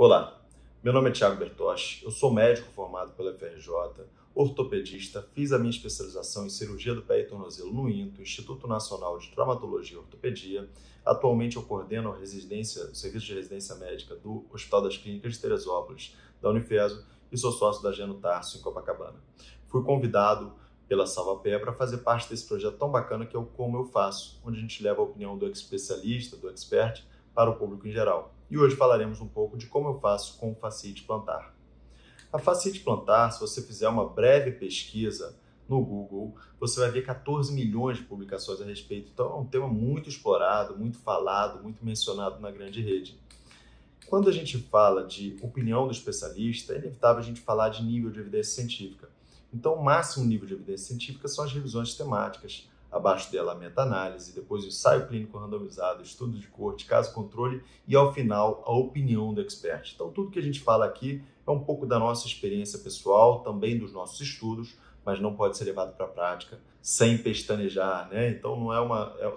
Olá, meu nome é Thiago Bertosch, eu sou médico formado pela FRJ, ortopedista, fiz a minha especialização em cirurgia do pé e tornozelo no INTO, Instituto Nacional de Traumatologia e Ortopedia. Atualmente eu coordeno o serviço de residência médica do Hospital das Clínicas de Teresópolis, da Unifeso, e sou sócio da Geno Tarso, em Copacabana. Fui convidado pela Salvapé para fazer parte desse projeto tão bacana que é o Como Eu Faço, onde a gente leva a opinião do especialista, do expert, para o público em geral. E hoje falaremos um pouco de como eu faço com o fascite plantar. A fascite plantar, se você fizer uma breve pesquisa no Google, você vai ver 14 milhões de publicações a respeito. Então é um tema muito explorado, muito falado, muito mencionado na grande rede. Quando a gente fala de opinião do especialista, é inevitável a gente falar de nível de evidência científica. Então, o máximo nível de evidência científica são as revisões temáticas. Abaixo dela, a meta-análise, depois o ensaio clínico randomizado, estudo de corte, caso controle e, ao final, a opinião do expert. Então, tudo que a gente fala aqui é um pouco da nossa experiência pessoal, também dos nossos estudos, mas não pode ser levado para a prática sem pestanejar, né? Então,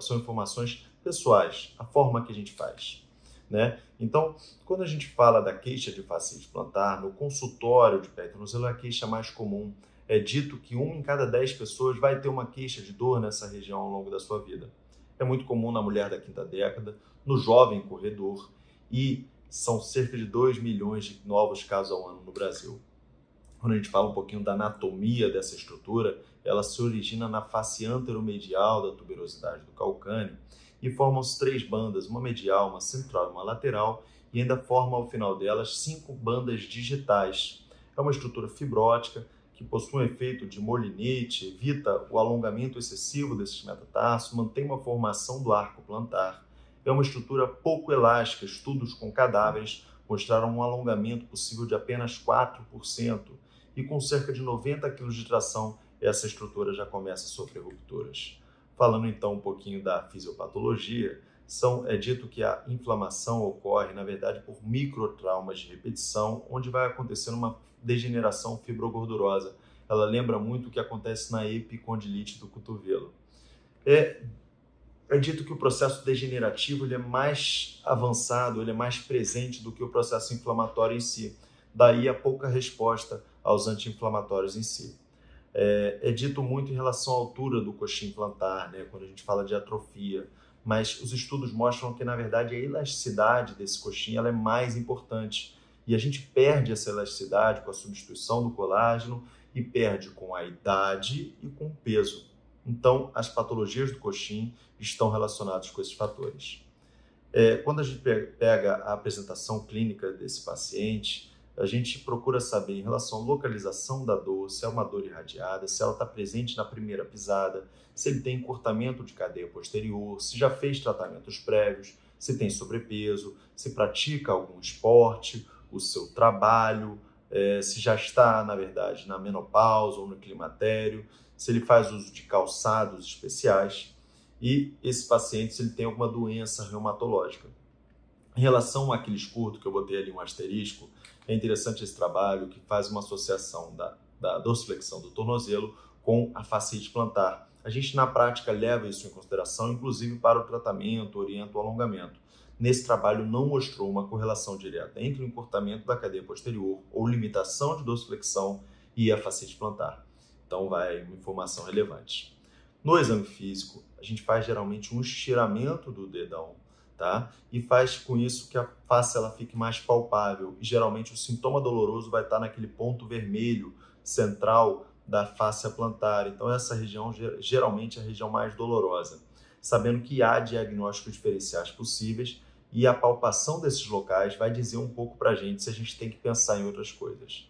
são informações pessoais, a forma que a gente faz. Né? Então, quando a gente fala da queixa de fascite plantar, no consultório de pé e tornozelo é a queixa mais comum. É dito que 1 em cada 10 pessoas vai ter uma queixa de dor nessa região ao longo da sua vida. É muito comum na mulher da quinta década, no jovem corredor, e são cerca de 2 milhões de novos casos ao ano no Brasil. Quando a gente fala um pouquinho da anatomia dessa estrutura, ela se origina na face anteromedial da tuberosidade do calcâneo, e formam-se 3 bandas, uma medial, uma central e uma lateral, e ainda forma ao final delas 5 bandas digitais. É uma estrutura fibrótica que possui um efeito de molinete, evita o alongamento excessivo desses metatarsos, mantém uma formação do arco plantar. É uma estrutura pouco elástica, estudos com cadáveres mostraram um alongamento possível de apenas 4%, e com cerca de 90 kg de tração, essa estrutura já começa a sofrer rupturas. Falando então um pouquinho da fisiopatologia, é dito que a inflamação ocorre, na verdade, por microtraumas de repetição, onde vai acontecendo uma degeneração fibrogordurosa. Ela lembra muito o que acontece na epicondilite do cotovelo. É dito que o processo degenerativo ele é mais avançado, ele é mais presente do que o processo inflamatório em si. Daí a pouca resposta aos anti-inflamatórios em si. É dito muito em relação à altura do coxim plantar, né, quando a gente fala de atrofia, mas os estudos mostram que, na verdade, a elasticidade desse coxim ela é mais importante. E a gente perde essa elasticidade com a substituição do colágeno e perde com a idade e com o peso. Então, as patologias do coxim estão relacionadas com esses fatores. Quando a gente pega a apresentação clínica desse paciente, a gente procura saber em relação à localização da dor, se é uma dor irradiada, se ela está presente na primeira pisada, se ele tem encurtamento de cadeia posterior, se já fez tratamentos prévios, se tem sobrepeso, se pratica algum esporte, o seu trabalho, se já está, na verdade, na menopausa ou no climatério, se ele faz uso de calçados especiais e esse paciente se ele tem alguma doença reumatológica. Em relação ao Aquiles curto, que eu botei ali um asterisco, é interessante esse trabalho que faz uma associação da dorsiflexão do tornozelo com a fascite plantar. A gente, na prática, leva isso em consideração, inclusive para o tratamento, orienta o alongamento. Nesse trabalho não mostrou uma correlação direta entre o encurtamento da cadeia posterior ou limitação de dorsiflexão e a fascite plantar. Então, vai uma informação relevante. No exame físico, a gente faz geralmente um estiramento do dedão, tá? E faz com isso que a face ela fique mais palpável. E geralmente o sintoma doloroso vai estar naquele ponto vermelho central da face plantar. Então essa região geralmente é a região mais dolorosa. Sabendo que há diagnósticos diferenciais possíveis e a palpação desses locais vai dizer um pouco para a gente se a gente tem que pensar em outras coisas.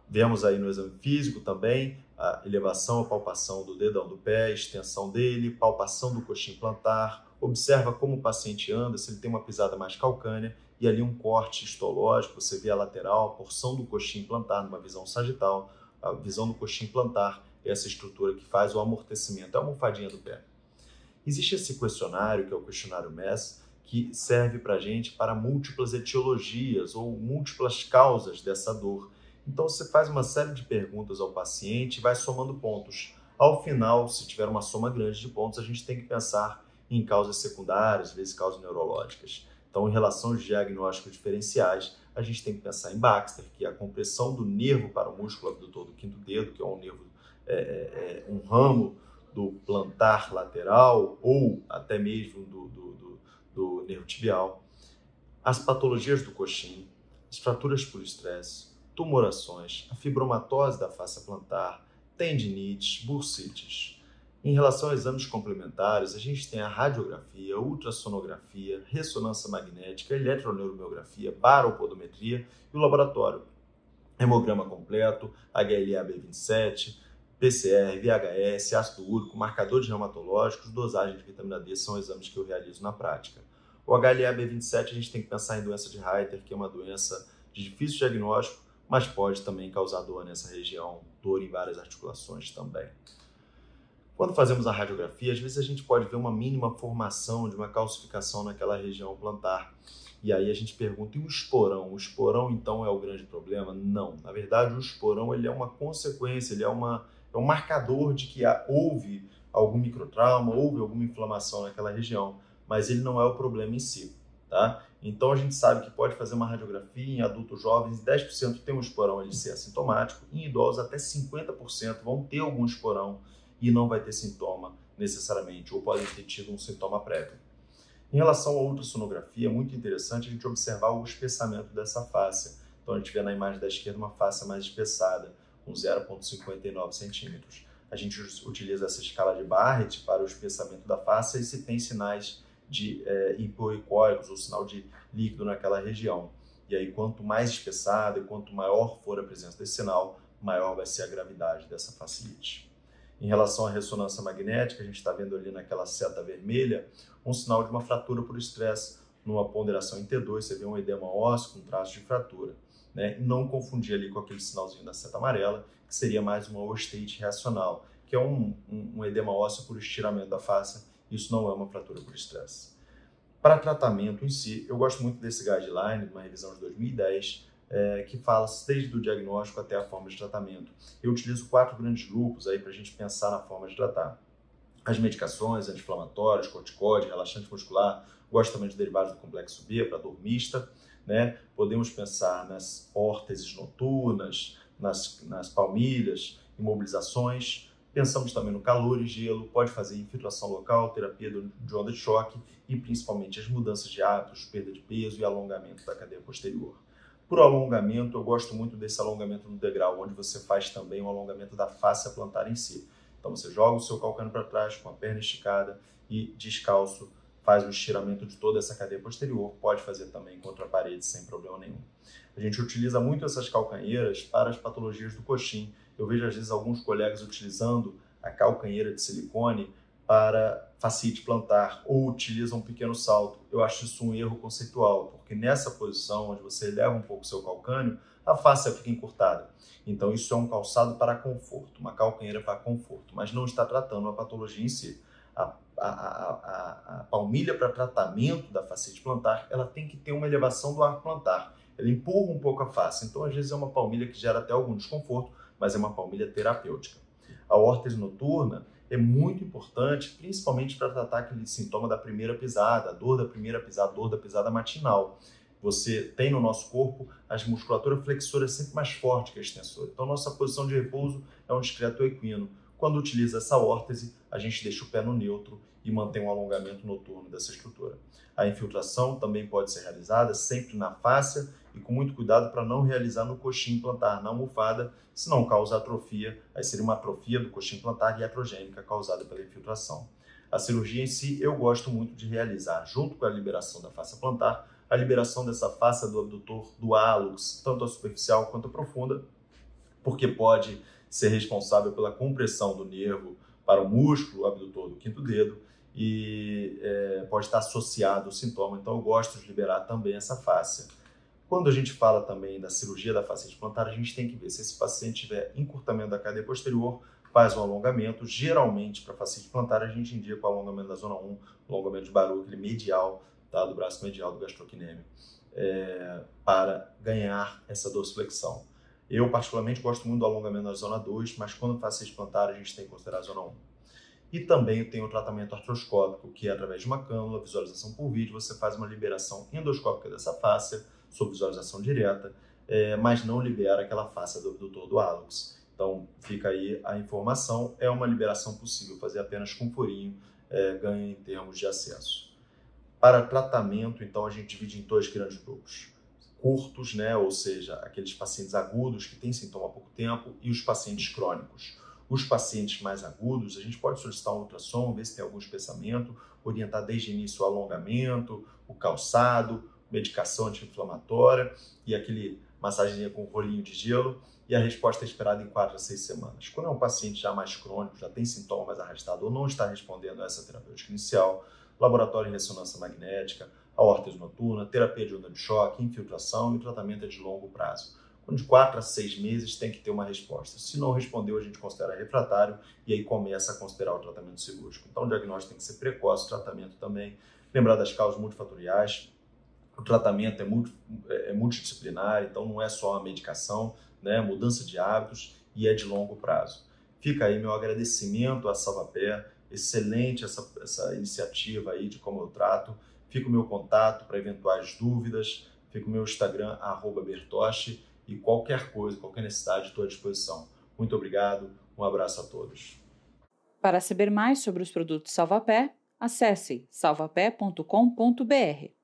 Vemos aí no exame físico também a elevação, a palpação do dedão do pé, extensão dele, palpação do coxim plantar. Observa como o paciente anda, se ele tem uma pisada mais calcânea e ali um corte histológico, você vê a lateral, a porção do coxim plantar numa visão sagital, a visão do coxim plantar é essa estrutura que faz o amortecimento, é a almofadinha do pé. Existe esse questionário, que é o questionário MES, que serve para a gente para múltiplas etiologias ou múltiplas causas dessa dor. Então você faz uma série de perguntas ao paciente e vai somando pontos. Ao final, se tiver uma soma grande de pontos, a gente tem que pensar em causas secundárias, às vezes causas neurológicas. Então, em relação aos diagnósticos diferenciais, a gente tem que pensar em Baxter, que é a compressão do nervo para o músculo abdutor do quinto dedo, que é um nervo, um ramo do plantar lateral ou até mesmo do nervo tibial. As patologias do coxim, as fraturas por estresse, tumorações, a fibromatose da face plantar, tendinites, bursites. Em relação a exames complementares, a gente tem a radiografia, ultrassonografia, ressonância magnética, eletroneuromiografia, baropodometria e o laboratório. Hemograma completo, HLA-B27, PCR, VHS, ácido úrico, marcadores reumatológicos, dosagem de vitamina D são exames que eu realizo na prática. O HLA-B27 a gente tem que pensar em doença de Reiter, que é uma doença de difícil diagnóstico, mas pode também causar dor nessa região, dor em várias articulações também. Quando fazemos a radiografia, às vezes a gente pode ver uma mínima formação de uma calcificação naquela região plantar. E aí a gente pergunta, e o esporão? O esporão, então, é o grande problema? Não. Na verdade, o esporão ele é uma consequência, ele é um marcador de que houve algum microtrauma, houve alguma inflamação naquela região, mas ele não é o problema em si, tá? Então, a gente sabe que pode fazer uma radiografia em adultos jovens, 10% tem um esporão ele ser assintomático, em idosos até 50% vão ter algum esporão e não vai ter sintoma necessariamente, ou podem ter tido um sintoma prévio. Em relação à ultrassonografia, é muito interessante a gente observar o espessamento dessa face. Então, a gente vê na imagem da esquerda uma face mais espessada, com 0,59 centímetros. A gente utiliza essa escala de Barrett para o espessamento da face e se tem sinais de hipoicóicos, ou sinal de líquido naquela região. E aí, quanto mais espessada e quanto maior for a presença desse sinal, maior vai ser a gravidade dessa facilite. Em relação à ressonância magnética, a gente está vendo ali naquela seta vermelha um sinal de uma fratura por estresse. Numa ponderação em T2, você vê um edema ósseo com traço de fratura, né? E não confundir ali com aquele sinalzinho da seta amarela, que seria mais uma ostite reacional, que é um edema ósseo por estiramento da face. Isso não é uma fratura por estresse. Para tratamento em si, eu gosto muito desse guideline, uma revisão de 2010, que fala desde o diagnóstico até a forma de tratamento. Eu utilizo 4 grandes grupos aí para a gente pensar na forma de tratar. As medicações, anti-inflamatórios, corticóide, relaxante muscular, gosto também de derivados do complexo B para dor mista, né? Podemos pensar nas órteses noturnas, nas palmilhas, imobilizações. Pensamos também no calor e gelo, pode fazer infiltração local, terapia de onda de choque e principalmente as mudanças de hábitos, perda de peso e alongamento da cadeia posterior. Por alongamento, eu gosto muito desse alongamento no degrau, onde você faz também o alongamento da face plantar em si. Então você joga o seu calcânio para trás com a perna esticada e descalço faz o estiramento de toda essa cadeia posterior, pode fazer também contra a parede sem problema nenhum. A gente utiliza muito essas calcanheiras para as patologias do coxim. Eu vejo às vezes alguns colegas utilizando a calcanheira de silicone para fascite plantar ou utilizam um pequeno salto. Eu acho isso um erro conceitual, porque nessa posição onde você eleva um pouco o seu calcânio, a face fica encurtada. Então isso é um calçado para conforto, uma calcanheira para conforto, mas não está tratando a patologia em si. A palmilha para tratamento da fascite plantar, ela tem que ter uma elevação do arco plantar. Ela empurra um pouco a face, então às vezes é uma palmilha que gera até algum desconforto, mas é uma palmilha terapêutica. A órtese noturna é muito importante, principalmente para tratar aquele sintoma da primeira pisada, a dor da primeira pisada, dor da pisada matinal. Você tem no nosso corpo a musculatura flexora sempre mais forte que a extensora. Então, nossa posição de repouso é um discreto equino. Quando utiliza essa órtese, a gente deixa o pé no neutro e mantém um alongamento noturno dessa estrutura. A infiltração também pode ser realizada sempre na fáscia e com muito cuidado para não realizar no coxim plantar, na almofada, senão causa atrofia, aí seria uma atrofia do coxim plantar iatrogênica causada pela infiltração. A cirurgia em si eu gosto muito de realizar, junto com a liberação da fáscia plantar, a liberação dessa fáscia do abdutor do hálux, tanto a superficial quanto a profunda, porque pode ser responsável pela compressão do nervo para o músculo abdutor do quinto dedo e pode estar associado ao sintoma, então eu gosto de liberar também essa fáscia. Quando a gente fala também da cirurgia da fascite plantar, a gente tem que ver se esse paciente tiver encurtamento da cadeia posterior, faz um alongamento. Geralmente, para fascite plantar, a gente indica o alongamento da zona 1, o alongamento de Baru, aquele medial, tá, do braço medial do gastrocnêmio, para ganhar essa dorsiflexão. Eu, particularmente, gosto muito do alongamento da zona 2, mas quando fascite plantar, a gente tem que considerar a zona 1. E também tem o tratamento artroscópico, que é através de uma cânula, visualização por vídeo, você faz uma liberação endoscópica dessa fáscia, sob visualização direta, mas não libera aquela fáscia do abdutor do hálux. Então, fica aí a informação, é uma liberação possível, fazer apenas com furinho, ganha em termos de acesso. Para tratamento, então, a gente divide em 2 grandes grupos. Curtos, né, ou seja, aqueles pacientes agudos que têm sintoma há pouco tempo, e os pacientes crônicos. Os pacientes mais agudos, a gente pode solicitar um ultrassom, ver se tem algum espessamento, orientar desde o início o alongamento, o calçado, medicação anti-inflamatória e aquele massagenzinha com rolinho de gelo, e a resposta é esperada em 4 a 6 semanas. Quando é um paciente já mais crônico, já tem sintoma mais arrastado ou não está respondendo a essa terapêutica inicial, laboratório de ressonância magnética, aortese noturna, terapia de onda de choque, infiltração, e o tratamento é de longo prazo. De 4 a 6 meses tem que ter uma resposta. Se não respondeu, a gente considera refratário e aí começa a considerar o tratamento cirúrgico. Então, o diagnóstico tem que ser precoce, o tratamento também. Lembrar das causas multifatoriais. O tratamento é multidisciplinar, então não é só a medicação, né? Mudança de hábitos, e é de longo prazo. Fica aí meu agradecimento à Salvapé, excelente essa iniciativa aí de como eu trato. Fica o meu contato para eventuais dúvidas, fica o meu Instagram, @bertoshi, e qualquer coisa, qualquer necessidade, estou à disposição. Muito obrigado, um abraço a todos. Para saber mais sobre os produtos Salvapé, acesse salvapé.com.br.